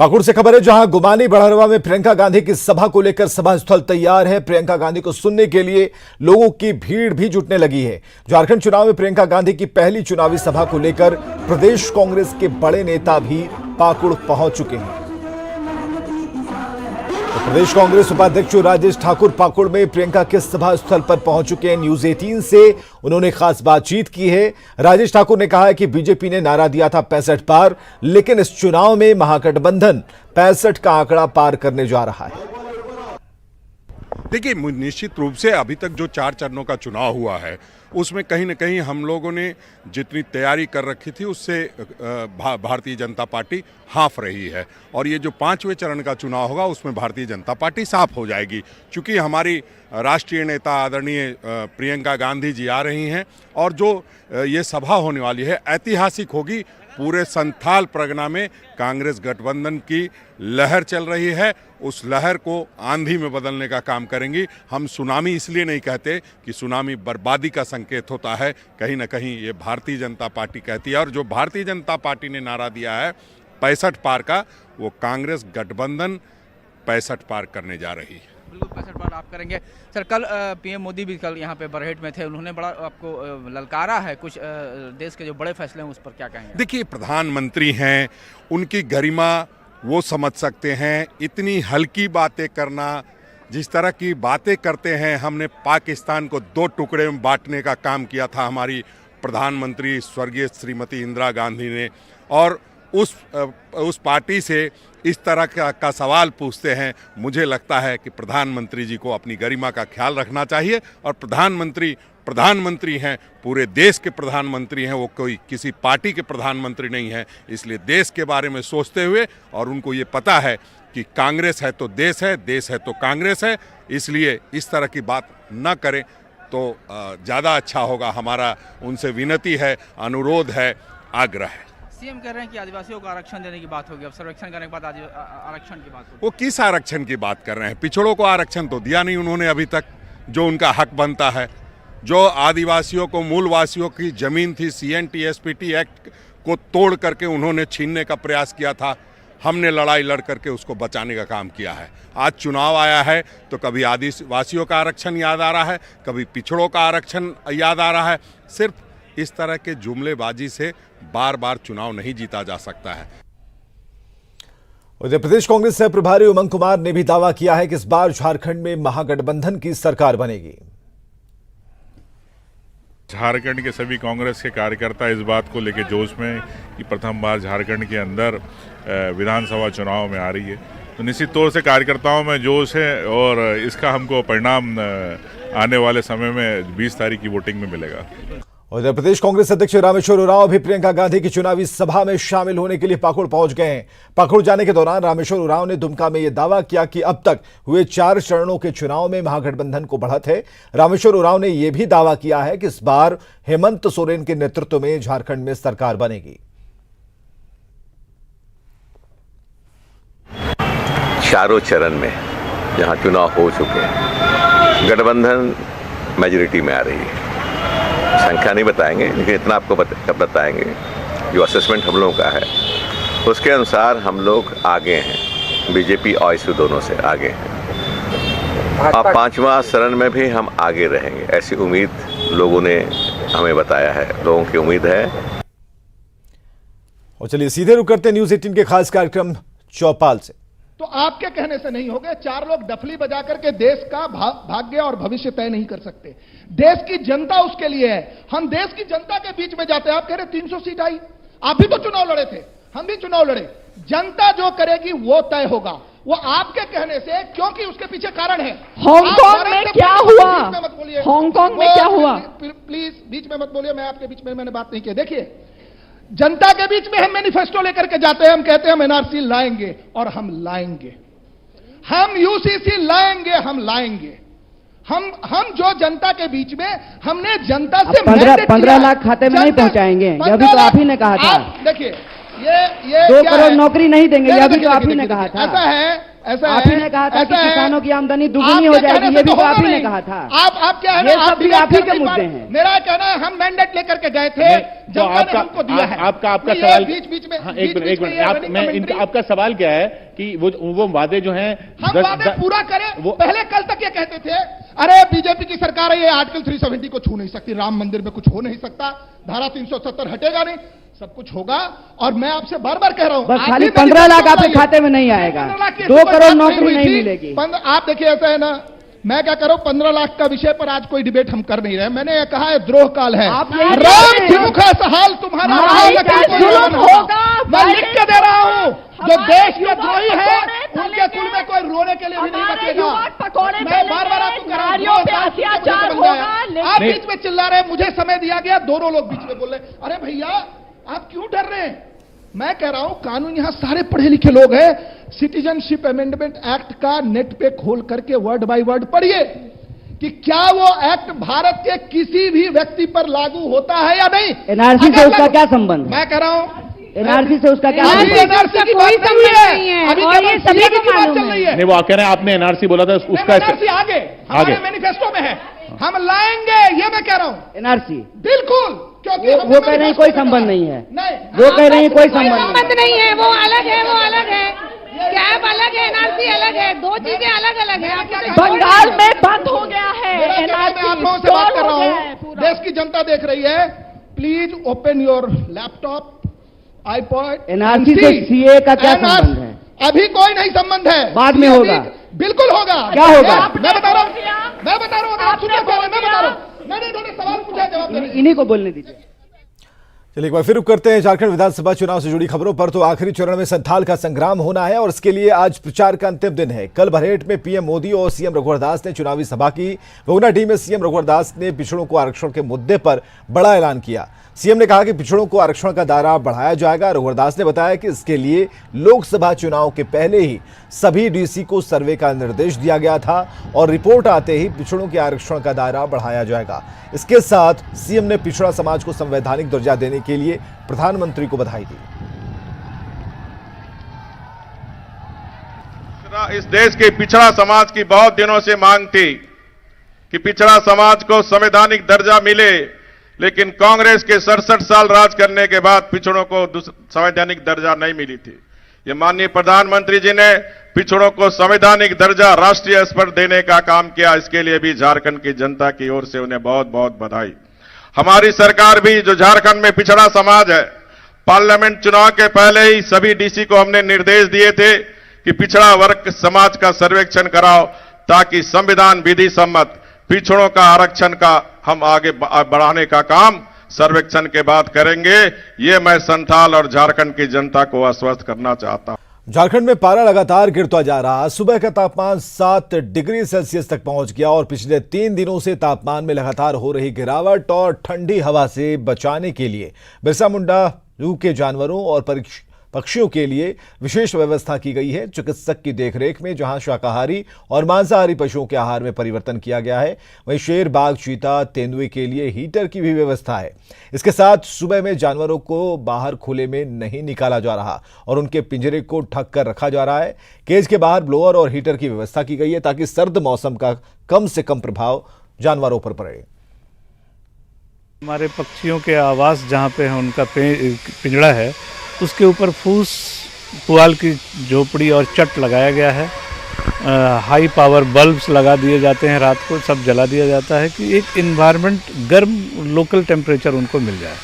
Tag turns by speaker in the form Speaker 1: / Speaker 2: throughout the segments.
Speaker 1: पाकुड़ से खबर है, जहां गुमानी बड़हरवा में प्रियंका गांधी की सभा को लेकर सभा स्थल तैयार है। प्रियंका गांधी को सुनने के लिए लोगों की भीड़ भी जुटने लगी है। झारखंड चुनाव में प्रियंका गांधी की पहली चुनावी सभा को लेकर प्रदेश कांग्रेस के बड़े नेता भी पाकुड़ पहुंच चुके हैं। तो प्रदेश कांग्रेस उपाध्यक्ष राजेश ठाकुर पाकुड़ में प्रियंका के सभा स्थल पर पहुंच चुके हैं। न्यूज 18 से उन्होंने खास बातचीत की है। राजेश ठाकुर ने कहा है कि बीजेपी ने नारा दिया था 65 पार, लेकिन इस चुनाव में महागठबंधन 65 का आंकड़ा पार करने जा रहा है।
Speaker 2: देखिए, निश्चित रूप से अभी तक जो 4 चरणों का चुनाव हुआ है उसमें कहीं न कहीं हम लोगों ने जितनी तैयारी कर रखी थी उससे भारतीय जनता पार्टी हाफ रही है। और ये जो 5वें चरण का चुनाव होगा उसमें भारतीय जनता पार्टी साफ हो जाएगी, क्योंकि हमारी राष्ट्रीय नेता आदरणीय प्रियंका गांधी जी आ रही हैं और जो ये सभा होने वाली है ऐतिहासिक होगी। पूरे संथाल परगना में कांग्रेस गठबंधन की लहर चल रही है, उस लहर को आंधी में बदलने का काम करेंगी। हम सुनामी इसलिए नहीं कहते कि सुनामी बर्बादी का संकेत होता है, कहीं ना कहीं ये भारतीय जनता पार्टी कहती है। और जो भारतीय जनता पार्टी ने नारा दिया है 65 पार का, वो कांग्रेस गठबंधन 65 पार करने जा रही है।
Speaker 3: बिल्कुल 65 पार आप करेंगे। सर, कल पीएम मोदी भी कल यहाँ पे बरहेट में थे, उन्होंने बड़ा आपको ललकारा है। कुछ देश के जो बड़े फैसले हैं उस पर क्या कहेंगे?
Speaker 2: देखिए, प्रधानमंत्री हैं, उनकी गरिमा वो समझ सकते हैं। इतनी हल्की बातें करना, जिस तरह की बातें करते हैं, हमने पाकिस्तान को 2 टुकड़े में बांटने का काम किया था हमारी प्रधानमंत्री स्वर्गीय श्रीमती इंदिरा गांधी ने, और उस पार्टी से इस तरह का सवाल पूछते हैं। मुझे लगता है कि प्रधानमंत्री जी को अपनी गरिमा का ख्याल रखना चाहिए। और प्रधानमंत्री हैं, पूरे देश के प्रधानमंत्री हैं, वो कोई किसी पार्टी के प्रधानमंत्री नहीं है। इसलिए देश के बारे में सोचते हुए, और उनको ये पता है कि कांग्रेस है तो देश है, देश है तो कांग्रेस है, इसलिए इस तरह की बात न करें तो ज़्यादा अच्छा होगा। हमारा उनसे विनती है, अनुरोध है, आग्रह है।
Speaker 3: सीएम कह रहे हैं कि आदिवासियों को आरक्षण देने की बात होगी। अब सर्वेक्षण करने के बाद आरक्षण की बात होगी।
Speaker 2: वो किस आरक्षण की बात कर रहे हैं? पिछड़ों को आरक्षण तो दिया नहीं उन्होंने अभी तक, जो उनका हक बनता है। जो आदिवासियों को, मूलवासियों की जमीन थी, CNTSPT एक्ट को तोड़ करके उन्होंने छीनने का प्रयास किया था। हमने लड़ाई लड़ करके उसको बचाने का काम किया है। आज चुनाव आया है तो कभी आदिवासियों का आरक्षण याद आ रहा है, कभी पिछड़ों का आरक्षण याद आ रहा है। सिर्फ इस तरह के जुमलेबाजी से बार बार चुनाव नहीं जीता जा सकता है।
Speaker 1: उत्तर प्रदेश कांग्रेस सह प्रभारी उमंग कुमार ने भी दावा किया है कि इस बार झारखंड में महागठबंधन की सरकार बनेगी।
Speaker 4: झारखंड के सभी कांग्रेस के कार्यकर्ता इस बात को लेकर जोश में कि प्रथम बार झारखंड के अंदर विधानसभा चुनाव में आ रही है, तो निश्चित तौर से कार्यकर्ताओं में जोश है और इसका हमको परिणाम आने वाले समय में 20 तारीख की वोटिंग में मिलेगा।
Speaker 1: उत्तर प्रदेश कांग्रेस अध्यक्ष रामेश्वर उरांव भी प्रियंका गांधी की चुनावी सभा में शामिल होने के लिए पाकुड़ पहुंच गए हैं। पाकुड़ जाने के दौरान रामेश्वर उरांव ने दुमका में यह दावा किया कि अब तक हुए 4 चरणों के चुनाव में महागठबंधन को बढ़त है। रामेश्वर उरांव ने यह भी दावा किया है कि इस बार हेमंत सोरेन के नेतृत्व में झारखंड में सरकार बनेगी।
Speaker 5: चारों चरण में जहां चुनाव हो चुके हैं, गठबंधन मेजॉरिटी में आ रही है। संख्या नहीं बताएंगे, लेकिन इतना आपको बताएंगे, जो असेसमेंट हम लोगों का है उसके अनुसार हम लोग आगे हैं। बीजेपी और ISU दोनों से आगे हैं। अब 5वां चरण में भी हम आगे रहेंगे, ऐसी उम्मीद लोगों ने हमें बताया है, लोगों की उम्मीद है।
Speaker 1: और चलिए सीधे रुक करते हैं न्यूज 18 के खास कार्यक्रम चौपाल से।
Speaker 6: तो आपके कहने से नहीं होगा। 4 लोग डफली बजा करके देश का भाग्य और भविष्य तय नहीं कर सकते। देश की जनता उसके लिए है। हम देश की जनता के बीच में जाते हैं। आप कह रहे 300 सीट आई, आप भी तो चुनाव लड़े थे, हम भी चुनाव लड़े। जनता जो करेगी वो तय होगा, वो आपके कहने से, क्योंकि उसके पीछे कारण है।
Speaker 7: हांगकांग में क्या हुआ? हांगकांग में क्या हुआ?
Speaker 6: प्लीज बीच में मत बोलिए, मैं आपके बीच में मैंने बात नहीं की। देखिए, जनता के बीच में हम मैनिफेस्टो लेकर के जाते हैं, हम कहते हैं हम NRC लाएंगे और हम लाएंगे, हम UCC लाएंगे, हम लाएंगे। हम जो जनता के बीच में हमने जनता से
Speaker 7: 15 लाख खाते में नहीं पहुंचाएंगे, यह भी तो आप ही ने कहा था।
Speaker 6: देखिए, ये
Speaker 7: 2 करोड़ नौकरी नहीं देंगे, यह भी तो आप ही ने कहा था। आप ही ने कहा था कि किसानों की आमदनी दुगनी हो जाएगी, ये भी तो आप ही ने कहा था।
Speaker 6: आप क्या है
Speaker 7: ये सब भी आप ही के मुद्दे हैं।
Speaker 6: मेरा कहना है हम मैंडेट लेकर के गए थे, जनता ने हमको दिया है।
Speaker 8: आपका सवाल
Speaker 6: बीच में
Speaker 8: एक मिनट आपका सवाल क्या है कि वो वादे जो हैं
Speaker 6: हम वादे पूरा करें। पहले कल तक ये कहते थे अरे बीजेपी की सरकार है, ये आर्टिकल 370 को छू नहीं सकती, राम मंदिर में कुछ हो नहीं सकता, धारा 370 हटेगा नहीं, सब कुछ होगा। और मैं आपसे बार बार कह रहा हूं,
Speaker 7: बस खाली 15 लाख आपके खाते में नहीं आएगा, 2 करोड़ नौकरी नहीं मिलेगी।
Speaker 6: आप देखिए ऐसा है ना, मैं क्या करूं, 15 लाख का विषय पर आज कोई डिबेट हम कर नहीं रहे। मैंने ये कहा है द्रोह काल है, राम विमुख हाल तुम्हारा होगा। मैं लिख के दे रहा हूं, जो देश के द्रोही है उनके कुल में कोई रोने के लिए भी नहीं बचेगा। मैं बार बार आपको कह रहा हूं, आप बीच में चिल्ला रहे, मुझे समय दिया गया, दोनों लोग बीच में बोल रहे, अरे भैया आप क्यों डर रहे हैं? मैं कह रहा हूं कानून यहां सारे पढ़े लिखे लोग हैं, सिटीजनशिप अमेंडमेंट एक्ट का नेट पे खोल करके वर्ड बाय वर्ड पढ़िए कि क्या वो एक्ट भारत के किसी भी व्यक्ति पर लागू होता है या नहीं।
Speaker 7: एनआरसी से उसका क्या संबंध?
Speaker 6: मैं कह रहा हूं
Speaker 7: एनआरसी से उसका क्या संबंध?
Speaker 6: एनआरसी की कोई संबंध नहीं है, अभी सभी की बात चल रही है।
Speaker 8: नहीं, वो कह रहे हैं आपने एनआरसी बोला था, उसका
Speaker 6: एनआरसी आगे हमारे मैनिफेस्टो में है, हम लाएंगे, ये मैं कह रहा हूं।
Speaker 7: एनआरसी
Speaker 6: बिल्कुल, क्योंकि
Speaker 7: वो कह रहे हैं कोई संबंध नहीं है, वो कह रहे हैं कोई संबंध
Speaker 9: नहीं है, वो अलग है, वो अलग है, कैब अलग है, एनआरसी अलग है, दो चीजें अलग अलग है।
Speaker 7: बंगाल में बंद हो गया है एनआरसी।
Speaker 6: आप लोगों से बात कर रहा हूं, देश की जनता देख रही है, please open your laptop, iPod.
Speaker 7: NRC से सीए का क्या संबंध है?
Speaker 6: अभी कोई नहीं संबंध है,
Speaker 7: बाद में होगा,
Speaker 6: बिल्कुल होगा।
Speaker 7: क्या होगा?
Speaker 6: मैं बता रहा हूं, मैं बता रहा हूं, आप सुनिए, मैं बता रहा हूं, मैंने इन्होंने सवाल पूछा, जवाब दे।
Speaker 7: इन्हीं को बोलने दीजिए।
Speaker 1: चलिए एक बार फिर रुक करते हैं झारखंड विधानसभा चुनाव से जुड़ी खबरों पर। तो आखिरी चरण में संथाल का संग्राम होना है और इसके लिए आज प्रचार का अंतिम दिन है। कल बरहेट में पीएम मोदी और सीएम रघुवर दास ने चुनावी सभा की। वोगनाडीह में सीएम रघुवर दास ने पिछड़ों को आरक्षण के मुद्दे पर बड़ा ऐलान किया। सीएम ने कहा कि पिछड़ों को आरक्षण का दायरा बढ़ाया जाएगा। रघुवर दास ने बताया कि इसके लिए लोकसभा चुनाव के पहले ही सभी डीसी को सर्वे का निर्देश दिया गया था और रिपोर्ट आते ही पिछड़ों के आरक्षण का दायरा बढ़ाया जाएगा। इसके साथ सीएम ने पिछड़ा समाज को संवैधानिक दर्जा देने के लिए प्रधानमंत्री को बधाई दी।
Speaker 10: इस देश के पिछड़ा समाज की बहुत दिनों से मांग थी कि पिछड़ा समाज को संवैधानिक दर्जा मिले, लेकिन कांग्रेस के 67 साल राज करने के बाद पिछड़ों को संवैधानिक दर्जा नहीं मिली थी। ये माननीय प्रधानमंत्री जी ने पिछड़ों को संवैधानिक दर्जा राष्ट्रीय स्तर पर देने का काम किया। इसके लिए भी झारखंड की जनता की ओर से उन्हें बहुत बहुत बधाई। हमारी सरकार भी, जो झारखंड में पिछड़ा समाज है, पार्लियामेंट चुनाव के पहले ही सभी डीसी को हमने निर्देश दिए थे कि पिछड़ा वर्ग समाज का सर्वेक्षण कराओ, ताकि संविधान विधि सम्मत पिछड़ों का आरक्षण का हम आगे बढ़ाने का काम सर्वेक्षण के बाद करेंगे। ये मैं संथाल और झारखंड की जनता को आश्वस्त करना चाहता हूं।
Speaker 1: झारखंड में पारा लगातार गिरता जा रहा। सुबह का तापमान 7 डिग्री सेल्सियस तक पहुंच गया और पिछले 3 दिनों से तापमान में लगातार हो रही गिरावट और ठंडी हवा से बचाने के लिए बिरसा मुंडा जू के जानवरों और पक्षियों के लिए विशेष व्यवस्था की गई है। चिकित्सक की देखरेख में जहां शाकाहारी और मांसाहारी पशुओं के आहार में परिवर्तन किया गया है, वहीं शेर, बाघ, चीता, तेंदुए के लिए हीटर की भी व्यवस्था है। इसके साथ सुबह में जानवरों को बाहर खुले में नहीं निकाला जा रहा और उनके पिंजरे को ढक कर रखा जा रहा है। केज के बाहर ब्लोअर और हीटर की व्यवस्था की गई है ताकि सर्द मौसम का कम से कम प्रभाव जानवरों पर पड़े।
Speaker 11: हमारे पक्षियों के आवास जहाँ पे है, उनका पिंजड़ा है, उसके ऊपर फूस, पुआल की झोपड़ी और चट लगाया गया है। हाई पावर बल्ब्स लगा दिए जाते हैं, रात को सब जला दिया जाता है कि एक इन्वायरमेंट, गर्म लोकल टेम्परेचर उनको मिल जाए।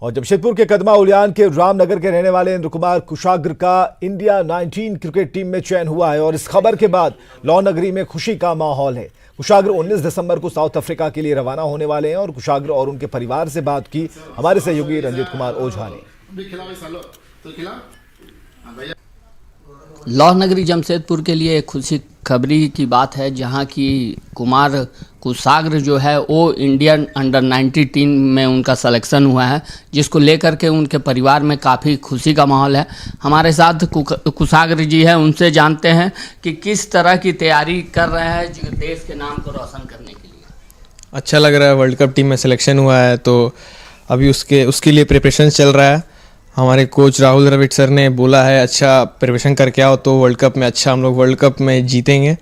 Speaker 1: और जमशेदपुर के कदमा उलियान के रामनगर के रहने वाले इंद्र कुमार कुशाग्र का इंडिया 19 क्रिकेट टीम में चयन हुआ है और इस खबर के बाद लौ नगरी में खुशी का माहौल है। कुशाग्र 19 दिसंबर को साउथ अफ्रीका के लिए रवाना होने वाले हैं और कुशाग्र और उनके परिवार से बात की हमारे सहयोगी रंजीत कुमार ओझा ने।
Speaker 12: लौ नगरी जमशेदपुर के लिए एक खुशी खबरी की बात है, जहां की कुमार कुशाग्र जो है वो इंडियन अंडर 19 टीम में उनका सिलेक्शन हुआ है, जिसको लेकर के उनके परिवार में काफ़ी खुशी का माहौल है। हमारे साथ कुशाग्र जी हैं, उनसे जानते हैं कि किस तरह की तैयारी कर रहे हैं देश के नाम को रोशन करने के लिए।
Speaker 13: अच्छा लग रहा है, वर्ल्ड कप टीम में सिलेक्शन हुआ है तो अभी उसके लिए प्रिपरेशन चल रहा है। हमारे कोच राहुल द्रविड़ सर ने बोला है अच्छा प्रदर्शन करके आओ तो वर्ल्ड कप में अच्छा हम लोग वर्ल्ड कप में जीतेंगे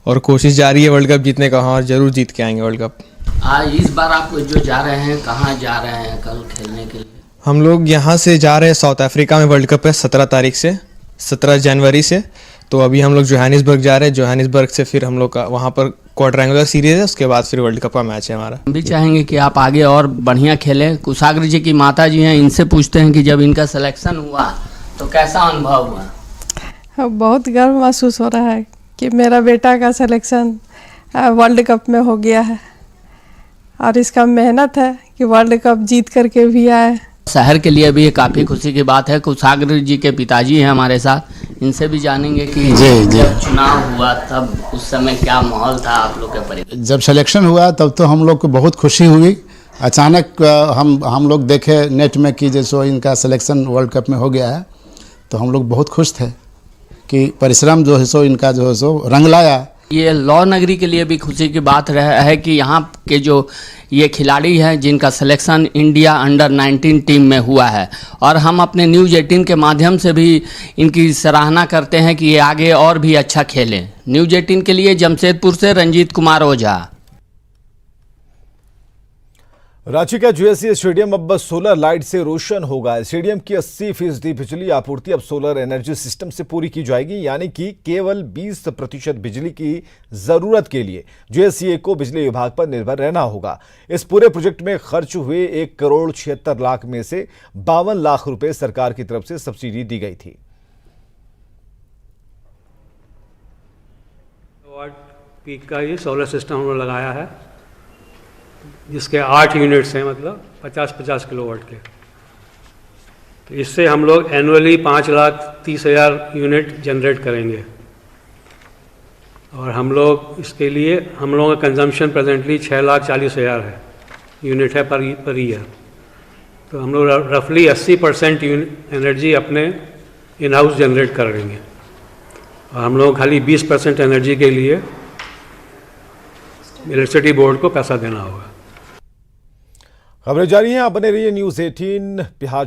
Speaker 13: और कोशिश जारी है वर्ल्ड कप जीतने का। हाँ, जरूर जीत के आएंगे वर्ल्ड कप।
Speaker 12: इस बार आप जो जा रहे हैं, कहाँ जा रहे हैं कल खेलने के लिए? हम
Speaker 13: लोग यहाँ से जा रहे हैं साउथ अफ्रीका में वर्ल्ड कप है 17 तारीख से 17 जनवरी से। तो अभी हम लोग जोहानिसबर्ग जा रहे हैं, जोहानिसबर्ग से फिर हम लोग का वहाँ पर क्वाड्रेंगुलर सीरीज है, उसके बाद फिर वर्ल्ड कप का मैच है हमारा।
Speaker 12: हम भी चाहेंगे कि आप आगे और बढ़िया खेलें। कुशाग्र जी की माता जी हैं, इनसे पूछते हैं कि जब इनका सिलेक्शन हुआ तो कैसा अनुभव हुआ?
Speaker 9: बहुत गर्व महसूस हो रहा है कि मेरा बेटा का सिलेक्शन वर्ल्ड कप में हो गया है और इसका मेहनत है कि वर्ल्ड कप जीत करके भी आए।
Speaker 12: शहर के लिए भी ये काफ़ी खुशी की बात है। कुशाग्र जी के पिताजी हैं हमारे साथ, इनसे भी जानेंगे कि जब चुनाव हुआ तब उस समय क्या माहौल था आप लोग के परिवार?
Speaker 14: जब सिलेक्शन हुआ तब तो हम लोग को बहुत खुशी हुई। अचानक हम लोग देखे नेट में कि जैसो इनका सिलेक्शन वर्ल्ड कप में हो गया है तो हम लोग बहुत खुश थे कि परिश्रम जो है सो इनका जो है सो रंग लाया।
Speaker 12: ये लौ नगरी के लिए भी खुशी की बात है कि यहाँ के जो ये खिलाड़ी हैं जिनका सिलेक्शन इंडिया अंडर 19 टीम में हुआ है और हम अपने न्यूज़ 18 के माध्यम से भी इनकी सराहना करते हैं कि ये आगे और भी अच्छा खेलें। न्यूज़ 18 के लिए जमशेदपुर से रंजीत कुमार ओझा।
Speaker 1: रांची का GSC स्टेडियम अब सोलर लाइट से रोशन होगा। स्टेडियम की 80% बिजली आपूर्ति अब सोलर एनर्जी सिस्टम से पूरी की जाएगी, यानी कि केवल 20% बिजली की जरूरत के लिए GSCA को बिजली विभाग पर निर्भर रहना होगा। इस पूरे प्रोजेक्ट में खर्च हुए 1 करोड़ 76 लाख में से 52 लाख रुपए सरकार की तरफ से सब्सिडी दी गई थी।
Speaker 15: पीक का ये सोलर सिस्टम हमने लगाया है जिसके 8 यूनिट्स हैं, मतलब 50-50 किलोवाट के। तो इससे हम लोग एनुअली 5,30,000 यूनिट जनरेट करेंगे और हम लोग इसके लिए हम लोगों का कंजम्पशन प्रेजेंटली 6,40,000 है यूनिट है पर ईयर। तो हम लोग रफली 80% एनर्जी अपने इन हाउस जनरेट करेंगे और हम लोग खाली 20% एनर्जी के लिए इलेक्ट्रिसिटी बोर्ड को पैसा देना होगा।
Speaker 1: खबरें जारी हैं, आप बने रहिए न्यूज़ 18 बिहार।